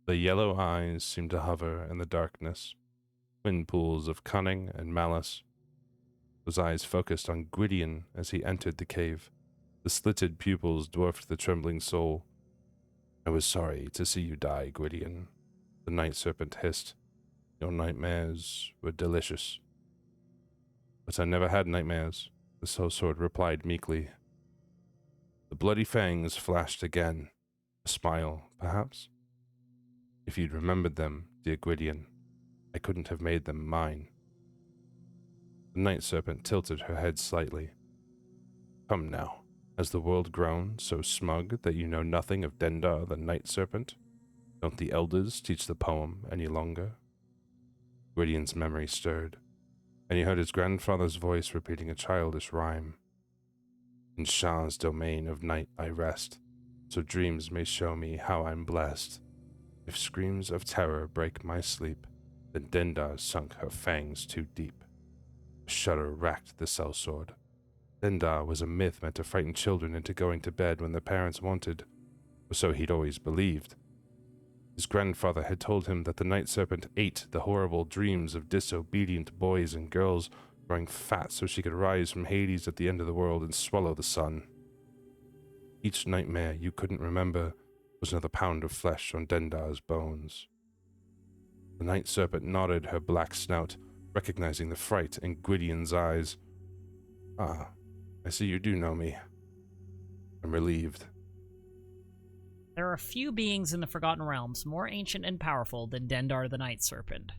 The yellow eyes seemed to hover in the darkness, twin pools of cunning and malice. Those eyes focused on Gwydion as he entered the cave. The slitted pupils dwarfed the trembling soul. I was sorry to see you die, Gwydion, the night serpent hissed. Your nightmares were delicious. But I never had nightmares, the soul sword replied meekly. The bloody fangs flashed again. A smile, perhaps? If you'd remembered them, dear Gwydion, I couldn't have made them mine. The night serpent tilted her head slightly. Come now, has the world grown so smug that you know nothing of Dendar the night serpent? Don't the elders teach the poem any longer? Gwydion's memory stirred, and he heard his grandfather's voice repeating a childish rhyme. In Shah's domain of night I rest, so dreams may show me how I'm blessed. If screams of terror break my sleep, then Dendar sunk her fangs too deep. A shudder racked the sellsword. Dendar was a myth meant to frighten children into going to bed when their parents wanted, or so he'd always believed. His grandfather had told him that the night serpent ate the horrible dreams of disobedient boys and girls, growing fat so she could rise from Hades at the end of the world and swallow the sun. Each nightmare you couldn't remember was another pound of flesh on Dendar's bones. The night serpent nodded her black snout, recognizing the fright in Gwydion's eyes. Ah, I see you do know me. I'm relieved. There are few beings in the Forgotten Realms more ancient and powerful than Dendar the Night Serpent.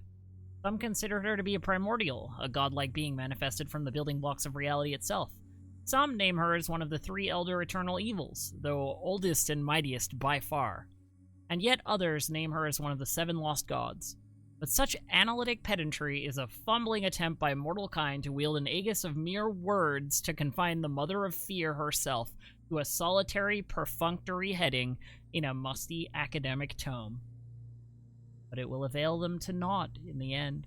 Some consider her to be a primordial, a godlike being manifested from the building blocks of reality itself. Some name her as one of the three elder eternal evils, though oldest and mightiest by far. And yet others name her as one of the seven lost gods. But such analytic pedantry is a fumbling attempt by mortal kind to wield an aegis of mere words to confine the Mother of Fear herself to a solitary, perfunctory heading in a musty academic tome. But it will avail them to naught in the end.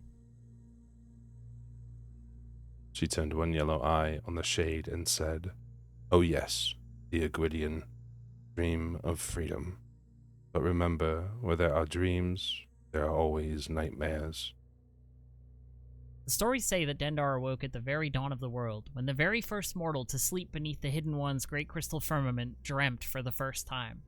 She turned one yellow eye on the shade and said, Oh yes, dear Gwydion, dream of freedom. But remember, where there are dreams, there are always nightmares. The stories say that Dendar awoke at the very dawn of the world, when the very first mortal to sleep beneath the Hidden One's great crystal firmament dreamt for the first time.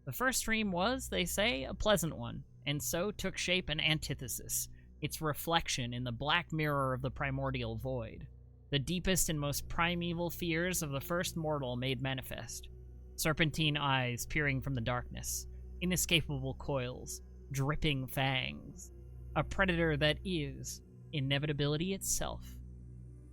The first dream was, they say, a pleasant one, and so took shape an antithesis, its reflection in the black mirror of the primordial void, the deepest and most primeval fears of the first mortal made manifest. Serpentine eyes peering from the darkness, inescapable coils, dripping fangs, a predator that is inevitability itself.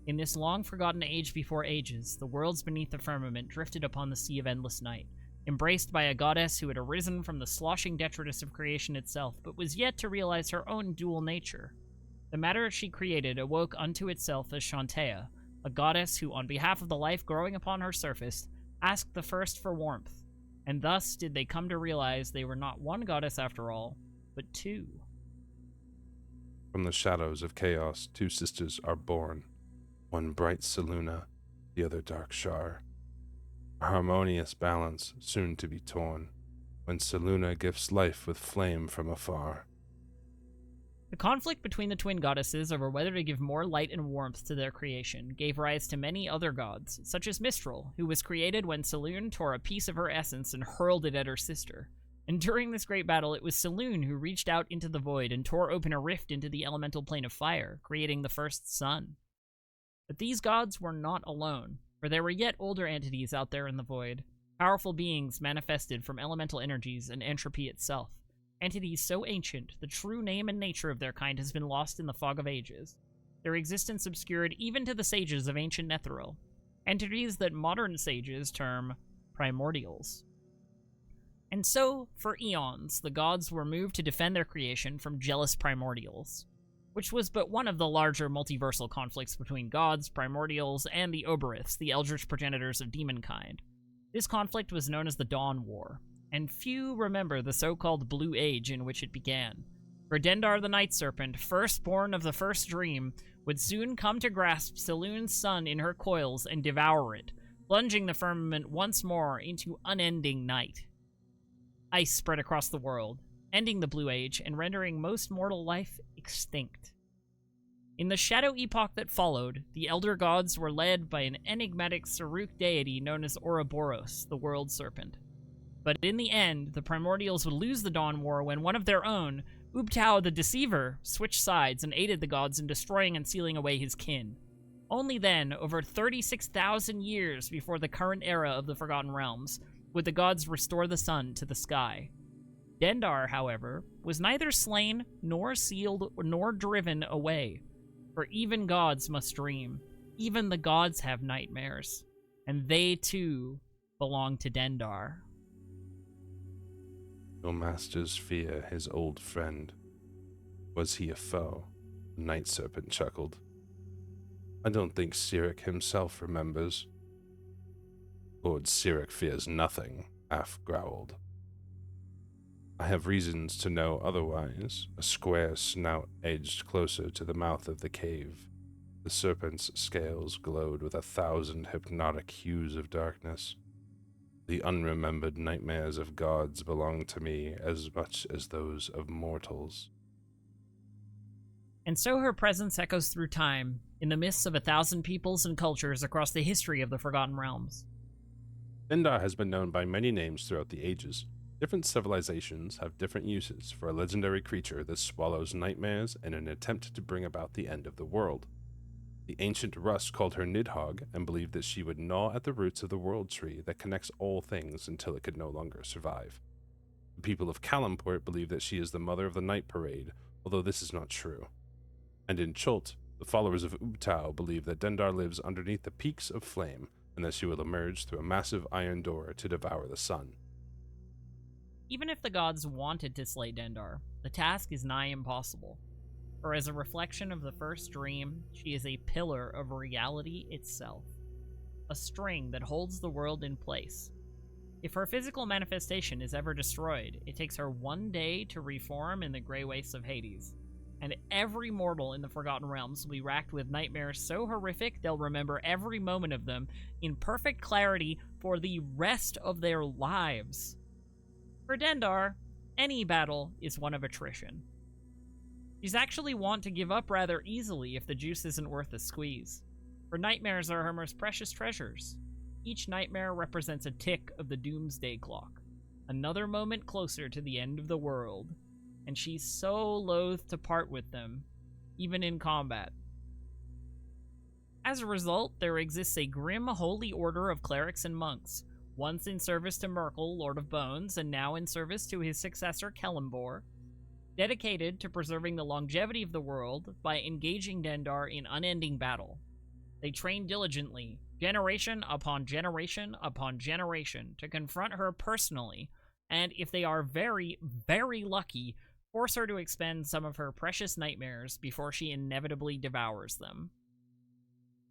In this long-forgotten age before ages, the worlds beneath the firmament drifted upon the sea of endless night, embraced by a goddess who had arisen from the sloshing detritus of creation itself, but was yet to realize her own dual nature. The matter she created awoke unto itself as Shantea, a goddess who, on behalf of the life growing upon her surface, asked the first for warmth, and thus did they come to realize they were not one goddess after all, but two. From the shadows of chaos, two sisters are born, one bright Selûne, the other dark Shar. A harmonious balance soon to be torn, when Selûne gifts life with flame from afar. The conflict between the twin goddesses over whether to give more light and warmth to their creation gave rise to many other gods, such as Mistral, who was created when Selûne tore a piece of her essence and hurled it at her sister. And during this great battle, it was Selûne who reached out into the void and tore open a rift into the elemental plane of fire, creating the first sun. But these gods were not alone, for there were yet older entities out there in the void, powerful beings manifested from elemental energies and entropy itself. Entities so ancient, the true name and nature of their kind has been lost in the fog of ages, their existence obscured even to the sages of ancient Netheril, entities that modern sages term primordials. And so, for eons, the gods were moved to defend their creation from jealous primordials, which was but one of the larger multiversal conflicts between gods, primordials, and the Oberiths, the eldritch progenitors of demonkind. This conflict was known as the Dawn War, and few remember the so-called Blue Age in which it began. For Dendar the Night Serpent, firstborn of the first dream, would soon come to grasp Selûne's sun in her coils and devour it, plunging the firmament once more into unending night. Ice spread across the world. ending the Blue Age and rendering most mortal life extinct. In the Shadow Epoch that followed, the Elder Gods were led by an enigmatic Saruk deity known as Ouroboros, the World Serpent. But in the end, the Primordials would lose the Dawn War when one of their own, Ubtao the Deceiver, switched sides and aided the gods in destroying and sealing away his kin. Only then, over 36,000 years before the current era of the Forgotten Realms, would the gods restore the sun to the sky. Dendar, however, was neither slain, nor sealed, nor driven away. For even gods must dream. Even the gods have nightmares. And they, too, belong to Dendar. Your masters fear his old friend. Was he a foe? The Night Serpent chuckled. I don't think Sirik himself remembers. Lord Sirik fears nothing, Af growled. I have reasons to know otherwise. A square snout edged closer to the mouth of the cave. The serpent's scales glowed with 1,000 hypnotic hues of darkness. The unremembered nightmares of gods belong to me as much as those of mortals. And so her presence echoes through time, in the midst of 1,000 peoples and cultures across the history of the Forgotten Realms. Dendar has been known by many names throughout the ages. Different civilizations have different uses for a legendary creature that swallows nightmares in an attempt to bring about the end of the world. The ancient Russ called her Nidhogg and believed that she would gnaw at the roots of the world tree that connects all things until it could no longer survive. The people of Kalimport believe that she is the mother of the Night Parade, although this is not true. And in Chult, the followers of Ubtao believe that Dendar lives underneath the peaks of flame and that she will emerge through a massive iron door to devour the sun. Even if the gods wanted to slay Dendar, the task is nigh impossible. For as a reflection of the first dream, she is a pillar of reality itself. A string that holds the world in place. If her physical manifestation is ever destroyed, it takes her one day to reform in the grey wastes of Hades. And every mortal in the Forgotten Realms will be racked with nightmares so horrific they'll remember every moment of them in perfect clarity for the rest of their lives. For Dendar, any battle is one of attrition. She's actually wont to give up rather easily if the juice isn't worth the squeeze. For nightmares are her most precious treasures. Each nightmare represents a tick of the doomsday clock, another moment closer to the end of the world, and she's so loath to part with them, even in combat. As a result, there exists a grim holy order of clerics and monks, once in service to Merkel, Lord of Bones, and now in service to his successor Celeborn, dedicated to preserving the longevity of the world by engaging Dendar in unending battle. They train diligently, generation upon generation upon generation, to confront her personally, and if they are very, very lucky, force her to expend some of her precious nightmares before she inevitably devours them.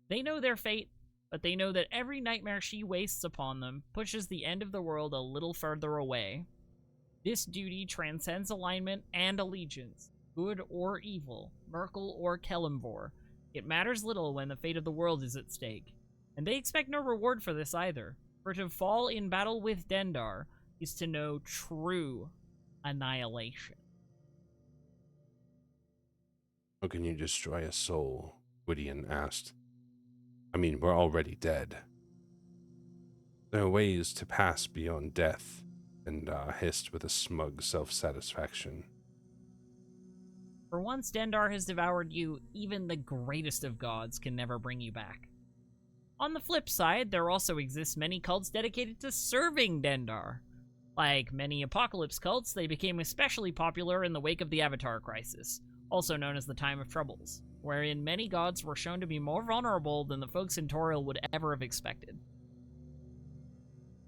They know their fate, but they know that every nightmare she wastes upon them pushes the end of the world a little further away. This duty transcends alignment and allegiance, good or evil, Merkel or Celeborn. It matters little when the fate of the world is at stake, and they expect no reward for this either, for to fall in battle with Dendar is to know true annihilation. How can you destroy a soul? Gwydion asked. I mean, we're already dead. There are ways to pass beyond death, Dendar hissed with a smug self-satisfaction. For once Dendar has devoured you, even the greatest of gods can never bring you back. On the flip side, there also exist many cults dedicated to serving Dendar. Like many apocalypse cults, they became especially popular in the wake of the Avatar Crisis, also known as the Time of Troubles, wherein many gods were shown to be more vulnerable than the folks in Toril would ever have expected.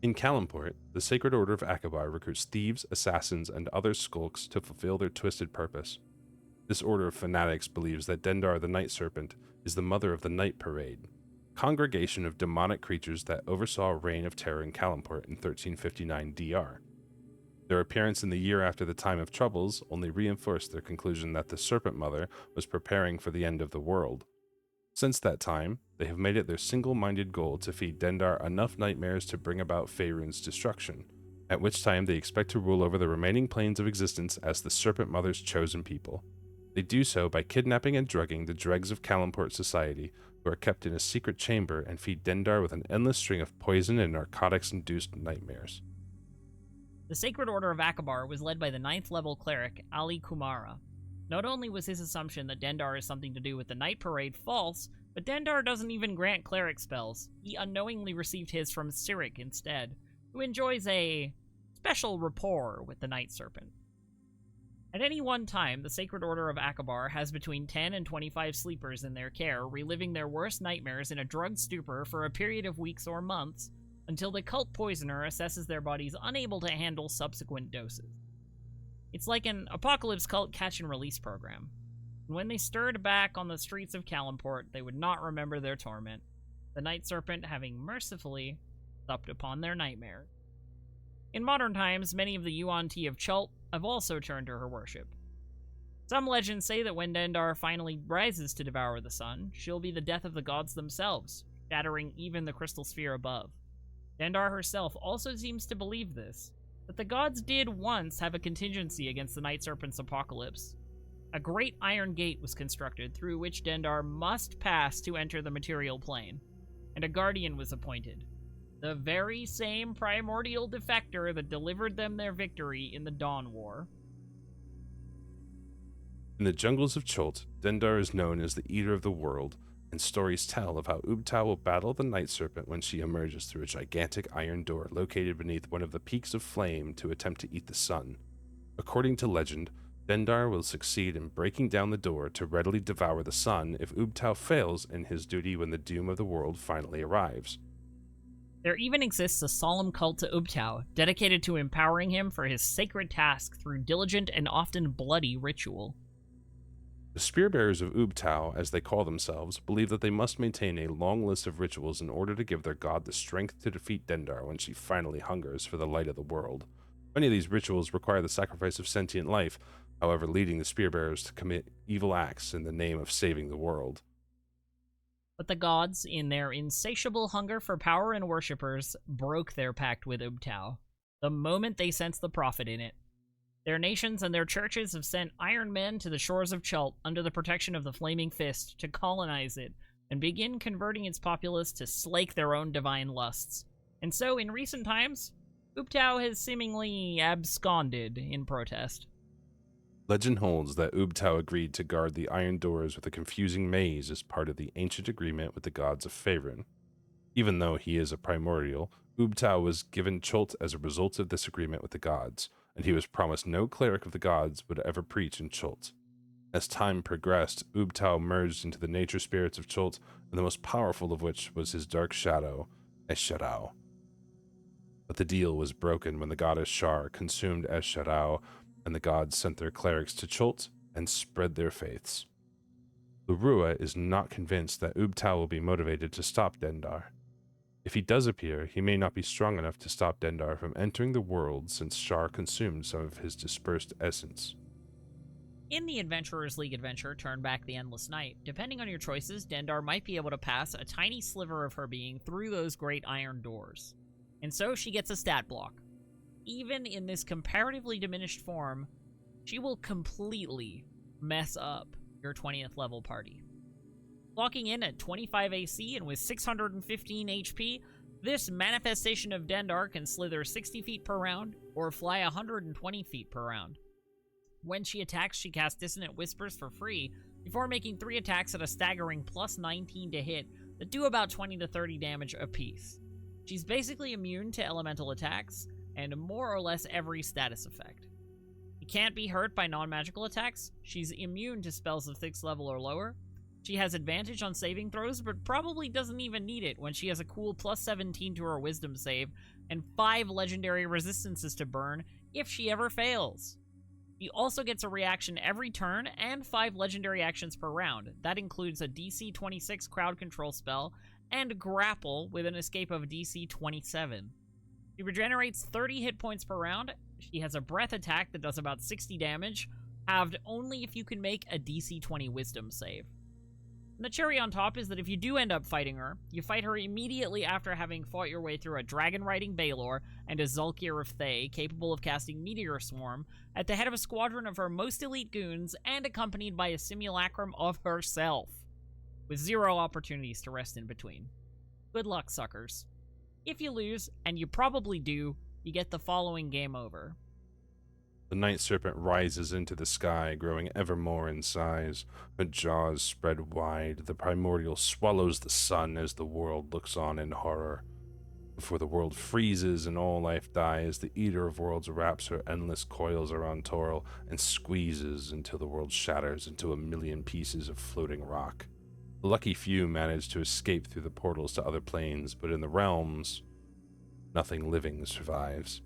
In Kalimport, the Sacred Order of Akabar recruits thieves, assassins, and other skulks to fulfill their twisted purpose. This order of fanatics believes that Dendar the Night Serpent is the mother of the Night Parade, a congregation of demonic creatures that oversaw a reign of terror in Kalimport in 1359 DR. Their appearance in the year after the Time of Troubles only reinforced their conclusion that the Serpent Mother was preparing for the end of the world. Since that time, they have made it their single-minded goal to feed Dendar enough nightmares to bring about Faerun's destruction, at which time they expect to rule over the remaining planes of existence as the Serpent Mother's chosen people. They do so by kidnapping and drugging the dregs of Calimport society, who are kept in a secret chamber and feed Dendar with an endless string of poison and narcotics-induced nightmares. The Sacred Order of Akabar was led by the 9th level cleric Ali Kumara. Not only was his assumption that Dendar has something to do with the Night Parade false, but Dendar doesn't even grant cleric spells. He unknowingly received his from Cyric instead, who enjoys a special rapport with the Night Serpent. At any one time, the Sacred Order of Akabar has between 10 and 25 sleepers in their care, reliving their worst nightmares in a drugged stupor for a period of weeks or months, until the cult poisoner assesses their bodies unable to handle subsequent doses. It's like an apocalypse cult catch-and-release program. And when they stirred back on the streets of Calimport, they would not remember their torment, the Night Serpent having mercifully supped upon their nightmare. In modern times, many of the Yuan-Ti of Chult have also turned to her worship. Some legends say that when Dendar finally rises to devour the sun, she'll be the death of the gods themselves, shattering even the crystal sphere above. Dendar herself also seems to believe this, but the gods did once have a contingency against the Night Serpent's apocalypse. A great iron gate was constructed through which Dendar must pass to enter the material plane, and a guardian was appointed. The very same primordial defector that delivered them their victory in the Dawn War. In the jungles of Chult, Dendar is known as the Eater of the World, and stories tell of how Ubtao will battle the Night Serpent when she emerges through a gigantic iron door located beneath one of the peaks of flame to attempt to eat the sun. According to legend, Dendar will succeed in breaking down the door to readily devour the sun if Ubtao fails in his duty when the doom of the world finally arrives. There even exists a solemn cult to Ubtao, dedicated to empowering him for his sacred task through diligent and often bloody ritual. The Spearbearers of Ubtao, as they call themselves, believe that they must maintain a long list of rituals in order to give their god the strength to defeat Dendar when she finally hungers for the light of the world. Many of these rituals require the sacrifice of sentient life, however leading the Spearbearers to commit evil acts in the name of saving the world. But the gods, in their insatiable hunger for power and worshippers, broke their pact with Ubtao, the moment they sensed the profit in it. Their nations and their churches have sent iron men to the shores of Chult under the protection of the Flaming Fist to colonize it and begin converting its populace to slake their own divine lusts. And so, in recent times, Ubtao has seemingly absconded in protest. Legend holds that Ubtao agreed to guard the iron doors with a confusing maze as part of the ancient agreement with the gods of Faerun. Even though he is a primordial, Ubtao was given Chult as a result of this agreement with the gods, and he was promised no cleric of the gods would ever preach in Chult. As time progressed, Ubtao merged into the nature spirits of Chult, and the most powerful of which was his dark shadow, Esharau. But the deal was broken when the goddess Shar consumed Esharau, and the gods sent their clerics to Chult and spread their faiths. Lurua is not convinced that Ubtao will be motivated to stop Dendar. If he does appear, he may not be strong enough to stop Dendar from entering the world since Shar consumed some of his dispersed essence. In the Adventurers League adventure, Turn Back the Endless Night, depending on your choices, Dendar might be able to pass a tiny sliver of her being through those great iron doors. And so she gets a stat block. Even in this comparatively diminished form, she will completely mess up your 20th level party. Clocking in at 25 AC and with 615 HP, this manifestation of Dendar can slither 60 feet per round or fly 120 feet per round. When she attacks, she casts Dissonant Whispers for free before making 3 attacks at a staggering plus 19 to hit that do about 20 to 30 damage apiece. She's basically immune to elemental attacks and more or less every status effect. She can't be hurt by non-magical attacks, she's immune to spells of 6th level or lower, she has advantage on saving throws, but probably doesn't even need it when she has a cool plus 17 to her wisdom save, and 5 legendary resistances to burn if she ever fails. She also gets a reaction every turn, and 5 legendary actions per round. That includes a DC 26 crowd control spell, and grapple with an escape of DC 27. She regenerates 30 hit points per round. She has a breath attack that does about 60 damage, halved only if you can make a DC 20 wisdom save. And the cherry on top is that if you do end up fighting her, you fight her immediately after having fought your way through a dragon-riding Baelor and a Zulkir of Thay capable of casting Meteor Swarm at the head of a squadron of her most elite goons and accompanied by a simulacrum of herself, with 0 opportunities to rest in between. Good luck, suckers. If you lose, and you probably do, you get the following game over. The night serpent rises into the sky, growing ever more in size. Her jaws spread wide. The primordial swallows the sun as the world looks on in horror. Before the world freezes and all life dies, the Eater of Worlds wraps her endless coils around Toril and squeezes until the world shatters into a million pieces of floating rock. The lucky few manage to escape through the portals to other planes, but in the realms, nothing living survives.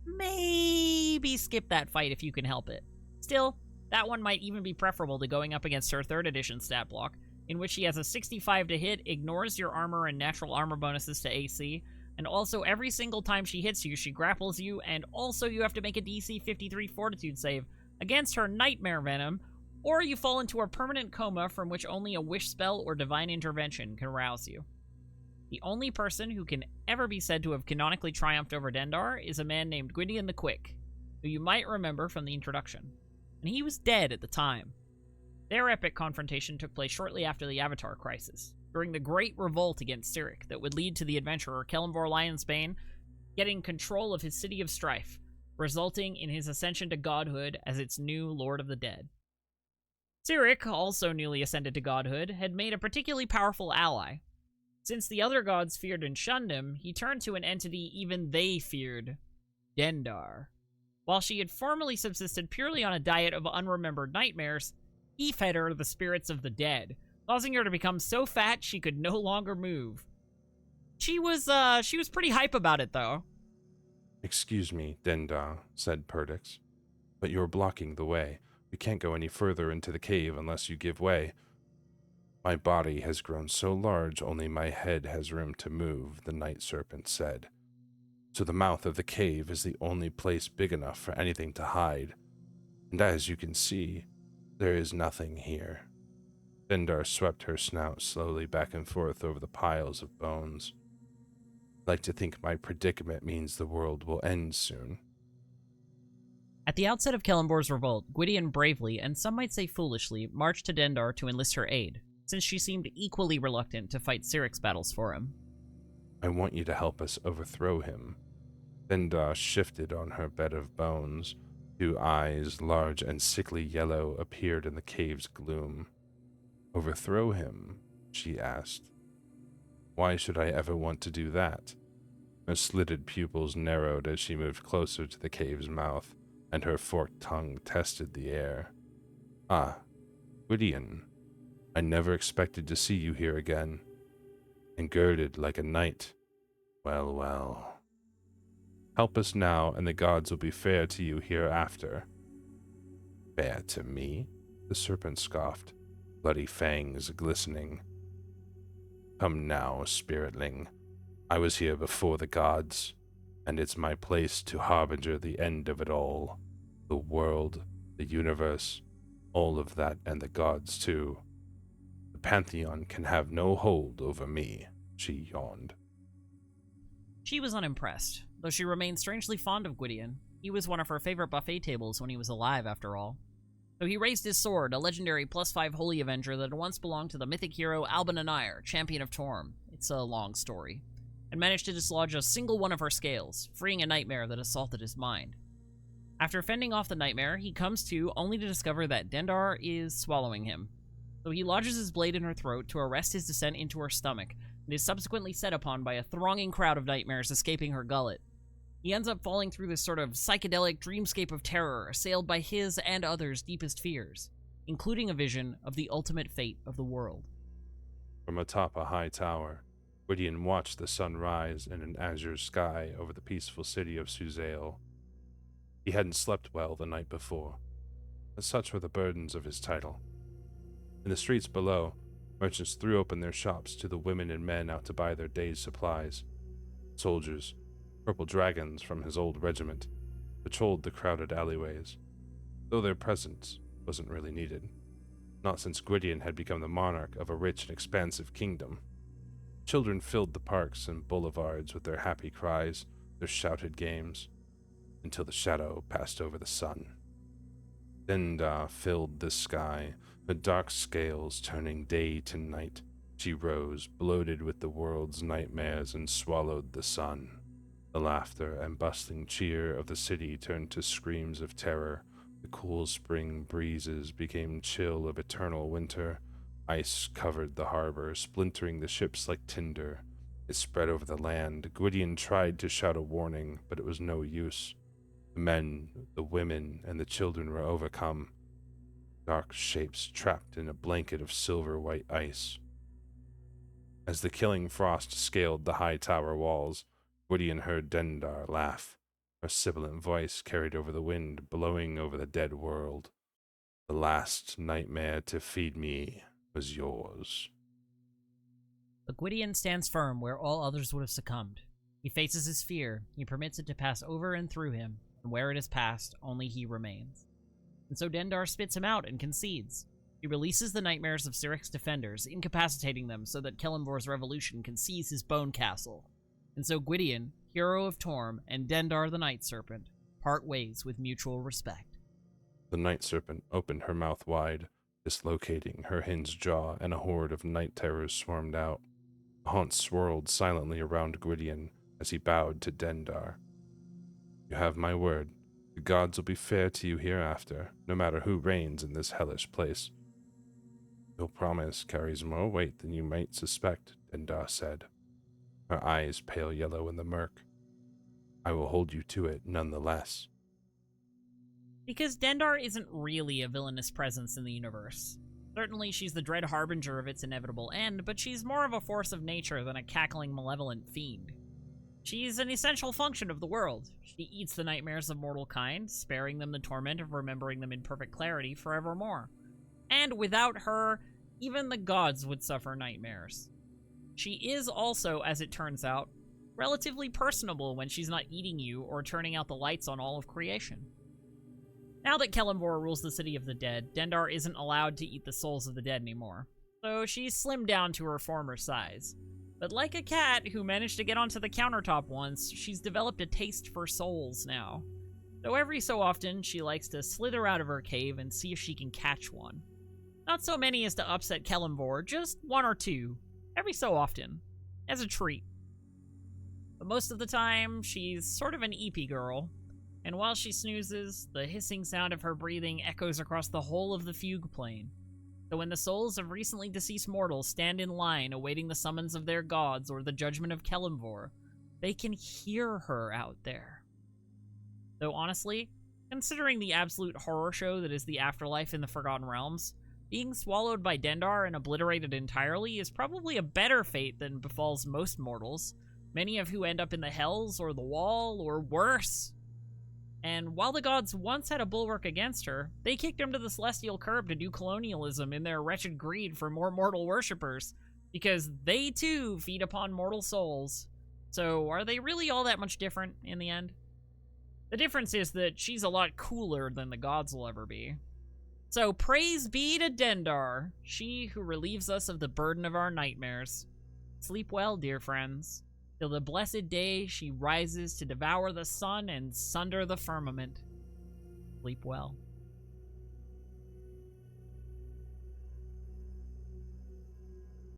Maybe skip that fight if you can help it. Still, that one might even be preferable to going up against her 3rd edition stat block, in which she has a 65 to hit, ignores your armor and natural armor bonuses to AC, and also every single time she hits you, she grapples you, and also you have to make a DC 53 Fortitude save against her Nightmare Venom, or you fall into a permanent coma from which only a Wish spell or Divine Intervention can rouse you. The only person who can ever be said to have canonically triumphed over Dendar is a man named Gwydion the Quick, who you might remember from the introduction, and he was dead at the time. Their epic confrontation took place shortly after the Avatar Crisis, during the Great Revolt against Cyric that would lead to the adventurer Celeborn Lionsbane getting control of his City of Strife, resulting in his ascension to godhood as its new Lord of the Dead. Cyric, also newly ascended to godhood, had made a particularly powerful ally. Since the other gods feared and shunned him, he turned to an entity even they feared, Dendar. While she had formerly subsisted purely on a diet of unremembered nightmares, he fed her the spirits of the dead, causing her to become so fat she could no longer move. She was pretty hype about it, though. "Excuse me, Dendar," said Perdix, "but you're blocking the way. We can't go any further into the cave unless you give way. My body has grown so large only my head has room to move," the night serpent said. "So the mouth of the cave is the only place big enough for anything to hide. And as you can see, there is nothing here." Dendar swept her snout slowly back and forth over the piles of bones. "I'd like to think my predicament means the world will end soon." At the outset of Celeborn's revolt, Gwydion bravely, and some might say foolishly, marched to Dendar to enlist her aid, since she seemed equally reluctant to fight Cyric's battles for him. "I want you to help us overthrow him." Dendar shifted on her bed of bones. 2 eyes, large and sickly yellow, appeared in the cave's gloom. "Overthrow him?" she asked. "Why should I ever want to do that?" Her slitted pupils narrowed as she moved closer to the cave's mouth, and her forked tongue tested the air. "Ah, Gwydion, I never expected to see you here again, and girded like a knight. Well, well. Help us now, and the gods will be fair to you hereafter." "Fair to me?" the serpent scoffed, bloody fangs glistening. "Come now, spiritling. I was here before the gods, and it's my place to harbinger the end of it all. The world, the universe, all of that, and the gods too. The Pantheon can have no hold over me," she yawned. She was unimpressed, though she remained strangely fond of Gwydion. He was one of her favorite buffet tables when he was alive, after all. So he raised his sword, a legendary +5 Holy Avenger that had once belonged to the mythic hero Alban Anire, champion of Torm. It's a long story. And managed to dislodge a single one of her scales, freeing a nightmare that assaulted his mind. After fending off the nightmare, he comes to only to discover that Dendar is swallowing him. So he lodges his blade in her throat to arrest his descent into her stomach, and is subsequently set upon by a thronging crowd of nightmares escaping her gullet. He ends up falling through this sort of psychedelic dreamscape of terror, assailed by his and others' deepest fears, including a vision of the ultimate fate of the world. From atop a high tower, Gwydion watched the sun rise in an azure sky over the peaceful city of Suzail. He hadn't slept well the night before, but such were the burdens of his title. In the streets below, merchants threw open their shops to the women and men out to buy their day's supplies. Soldiers, purple dragons from his old regiment, patrolled the crowded alleyways, though their presence wasn't really needed. not since Gwydion had become the monarch of a rich and expansive kingdom. Children filled the parks and boulevards with their happy cries, their shouted games, until the shadow passed over the sun. Dendar filled the sky, her dark scales turning day to night. She rose, bloated with the world's nightmares, and swallowed the sun. The laughter and bustling cheer of the city turned to screams of terror. The cool spring breezes became chill of eternal winter. Ice covered the harbor, splintering the ships like tinder. It spread over the land. Gwydion tried to shout a warning, but it was no use. The men, the women, and the children were overcome. Dark shapes trapped in a blanket of silver-white ice. As the killing frost scaled the high tower walls, Gwydion heard Dendar laugh. Her sibilant voice carried over the wind, blowing over the dead world. The last nightmare to feed me was yours. But Gwydion stands firm where all others would have succumbed. He faces his fear, he permits it to pass over and through him, and where it has passed, only he remains. And so Dendar spits him out and concedes. He releases the nightmares of Cyric's defenders, incapacitating them so that Kelemvor's revolution can seize his bone castle. And so Gwydion, hero of Torm, and Dendar the Night Serpent part ways with mutual respect. The Night Serpent opened her mouth wide, dislocating her hinged jaw, and a horde of night terrors swarmed out. The haunts swirled silently around Gwydion as he bowed to Dendar. You have my word. The gods will be fair to you hereafter, no matter who reigns in this hellish place. Your promise carries more weight than you might suspect, Dendar said, her eyes pale yellow in the murk. I will hold you to it nonetheless. Because Dendar isn't really a villainous presence in the universe. Certainly she's the dread harbinger of its inevitable end, but she's more of a force of nature than a cackling malevolent fiend. She's an essential function of the world. She eats the nightmares of mortal kind, sparing them the torment of remembering them in perfect clarity forevermore. And without her, even the gods would suffer nightmares. She is also, as it turns out, relatively personable when she's not eating you or turning out the lights on all of creation. Now that Kelemvor rules the City of the Dead, Dendar isn't allowed to eat the souls of the dead anymore, so she's slimmed down to her former size. But like a cat who managed to get onto the countertop once, she's developed a taste for souls now. Though every so often, she likes to slither out of her cave and see if she can catch one. Not so many as to upset Kelemvor, just one or two, every so often, as a treat. But most of the time, she's sort of an eepy girl, and while she snoozes, the hissing sound of her breathing echoes across the whole of the fugue plane. So when the souls of recently deceased mortals stand in line awaiting the summons of their gods or the judgment of Kelemvor, they can hear her out there. Though honestly, considering the absolute horror show that is the afterlife in the Forgotten Realms, being swallowed by Dendar and obliterated entirely is probably a better fate than befalls most mortals, many of who end up in the Hells or the Wall or worse. And while the gods once had a bulwark against her, they kicked him to the celestial curb to do colonialism in their wretched greed for more mortal worshippers, because they too feed upon mortal souls. So are they really all that much different in the end? The difference is that she's a lot cooler than the gods will ever be. So praise be to Dendar, she who relieves us of the burden of our nightmares. Sleep well, dear friends, till the blessed day she rises to devour the sun and sunder the firmament. Sleep well.